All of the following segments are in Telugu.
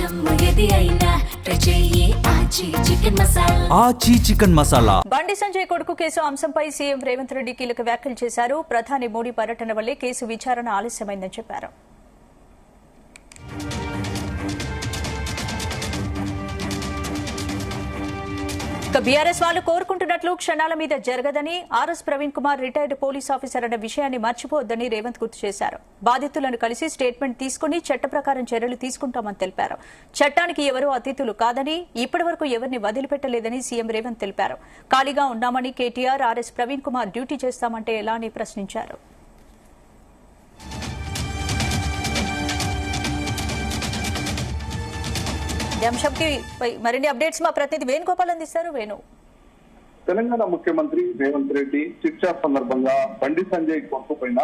ఆచి చికెన్ మసాలా. బండి సంజయ్ కొడుకు కేసు అంశంపై సీఎం రేవంత్ రెడ్డి కీలక వ్యాఖ్యలు చేశారు. ప్రధాని మోడీ పర్యటన వల్లే కేసు విచారణ ఆలస్యమైందని చెప్పారు. బీఆర్ఎస్ వాళ్ళు కోరుకుంటున్నట్లు క్షణాల మీద జరగదని, RS Praveen Kumar retired police officer అన్న విషయాన్ని మర్చిపోవద్దని రేవంత్ గుర్తు చేశారు. బాధితులను కలిసి స్టేట్మెంట్ తీసుకుని చట్ట ప్రకారం చర్యలు తీసుకుంటామని తెలిపారు. చట్టానికి ఎవరూ అతీతులు కాదని, ఇప్పటి వరకు ఎవరిని వదిలిపెట్టలేదని సీఎం రేవంత్ తెలిపారు. ఖాళీగా ఉన్నామని కేటీఆర్, ఆర్ఎస్ ప్రవీణ్ కుమార్ డ్యూటీ చేస్తామంటే ఎలా అని ప్రశ్నించారు. అంశంకి మరిన్ని అప్డేట్స్ మా ప్రతినిధి వేణుగోపాల్ అందిస్తారు. వేణు, తెలంగాణ ముఖ్యమంత్రి రేవంత్ రెడ్డి శిక్షా సందర్భంగా బండి సంజయ్ కొడుకు పైన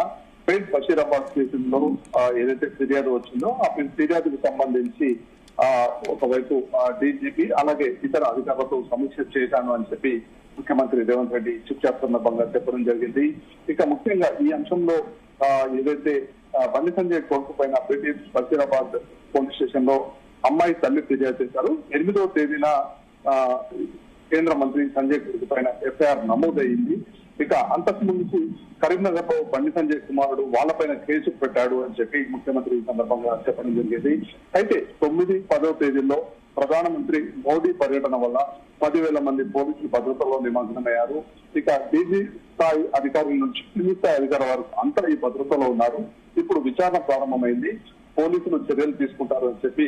పేట్ బషీరాబాద్ కేసులో ఏదైతే ఫిర్యాదు వచ్చిందో ఆ ఫిర్యాదుకు సంబంధించి ఒకవైపు డీజీపీ అలాగే ఇతర అధికారులతో సమీక్ష చేశాను అని చెప్పి ముఖ్యమంత్రి రేవంత్ రెడ్డి శిక్షా సందర్భంగా చెప్పడం జరిగింది. ఇక ముఖ్యంగా ఈ అంశంలో ఏదైతే బండి సంజయ్ కొడుకు పైన పేట్ బషీరాబాద్ పోలీస్ స్టేషన్ లో అమ్మాయి తల్లి ఫిర్యాదు చేశారు. 8వ తేదీన కేంద్ర మంత్రి సంజయ్ కొడుకు పైన ఎఫ్ఐఆర్ నమోదయ్యింది. ఇక అంతకు ముందు కరీంనగర్ లో బండి సంజయ్ కుమారుడు వాళ్ళపైన కేసు పెట్టాడు అని చెప్పి ముఖ్యమంత్రి ఈ సందర్భంగా చెప్పడం జరిగింది. అయితే 9, 10వ తేదీల్లో ప్రధానమంత్రి మోడీ పర్యటన వల్ల 10,000 మంది పోలీసులు భద్రతలో నిమగ్నమయ్యారు. ఇక డీజీ స్థాయి అధికారుల నుంచి కింది స్థాయి అధికారుల వరకు అంతా ఈ భద్రతలో ఉన్నారు. ఇప్పుడు విచారణ ప్రారంభమైంది, పోలీసులు చర్యలు తీసుకుంటారు అని చెప్పి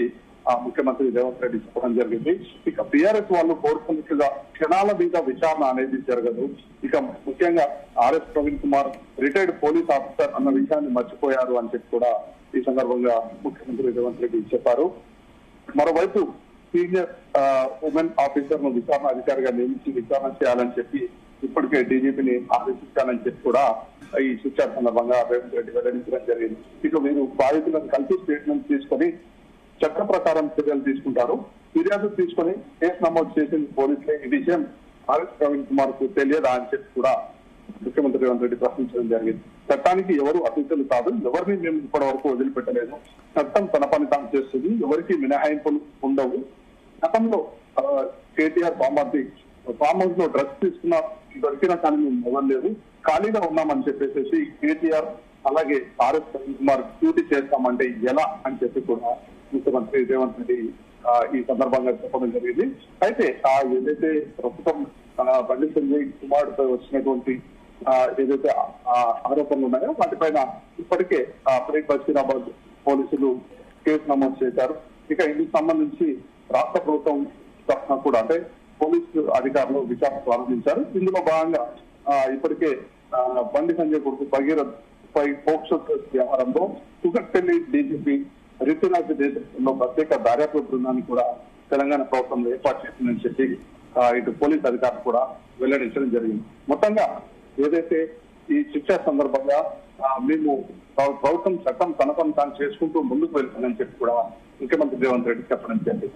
ముఖ్యమంత్రి రేవంత్ రెడ్డి చెప్పడం జరిగింది. ఇక బీఆర్ఎస్ వాళ్ళు కోరుకున్నట్లుగా క్షణాల మీద విచారణ అనేది జరగదు. ఇక ముఖ్యంగా RS Praveen Kumar retired police officer అన్న విషయాన్ని మర్చిపోయారు అని చెప్పి కూడా ఈ సందర్భంగా ముఖ్యమంత్రి రేవంత్ రెడ్డి చెప్పారు. మరోవైపు సీనియర్ ఉమెన్ ఆఫీసర్ ను విచారణ అధికారిగా నియమించి విచారణ చేయాలని చెప్పి ఇప్పటికే డీజీపీని ఆదేశించాలని చెప్పి కూడా ఈ శిక్షా సందర్భంగా రేవంత్ రెడ్డి వెల్లడించడం జరిగింది. ఇక వీరు బాధితులను కలిసి స్టేట్మెంట్ తీసుకొని చట్ట ప్రకారం చర్యలు తీసుకుంటారు. ఫిర్యాదు తీసుకుని కేసు నమోదు చేసిన పోలీసులే ఈ విషయం ఆర్ఎస్ ప్రవీణ్ కుమార్ కు తెలియదా అని చెప్పి కూడా ముఖ్యమంత్రి రేవంత్ రెడ్డి ప్రశ్నించడం జరిగింది. చట్టానికి ఎవరు అతీతులు కాదు, ఎవరిని మేము ఇప్పటి వరకు వదిలిపెట్టలేదు. చట్టం తన పని తాను చేస్తుంది, ఎవరికి మినహాయింపులు ఉండవు. గతంలో కేటీఆర్ ఫామ్ హౌస్ లో డ్రగ్స్ దొరికిన కానీ మేము ఇవ్వలేదు, ఖాళీగా ఉన్నామని చెప్పేసి కేటీఆర్ అలాగే ఆర్ఎస్ ప్రవీణ్ కుమార్ డ్యూటీ చేస్తామంటే ఎలా అని చెప్పి కూడా ముఖ్యమంత్రి రేవంత్ రెడ్డి ఈ సందర్భంగా చెప్పడం జరిగింది. అయితే ఏదైతే ప్రస్తుతం బండి సంజయ్ కుమార్ పై వచ్చినటువంటి ఏదైతే ఆరోపణలు ఉన్నాయో వాటిపైన ఇప్పటికే పేట్ బషీరాబాద్ పోలీసులు కేసు నమోదు చేశారు. ఇక ఇందుకు సంబంధించి రాష్ట్ర ప్రభుత్వం తరఫున కూడా అంటే పోలీసు అధికారులు విచారణ ప్రారంభించారు. ఇందులో భాగంగా ఇప్పటికే బండి సంజయ్ కొడుకు భగీరథ్ పై పోక్సో వ్యవహారంలో కుకట్పల్లి డీజీపీ రితునాథ్ నేతృత్వంలో ప్రత్యేక దర్యాప్తు బృందాన్ని కూడా తెలంగాణ ప్రభుత్వం ఏర్పాటు చేసిందని చెప్పి ఇటు పోలీస్ అధికారులు కూడా వెల్లడించడం జరిగింది. మొత్తంగా ఏదైతే ఈ శిక్ష సందర్భంగా మేము ప్రభుత్వం చట్టం తన పని తాను చేసుకుంటూ ముందుకు వెళ్తుందని చెప్పి కూడా ముఖ్యమంత్రి రేవంత్ రెడ్డి చెప్పడం జరిగింది.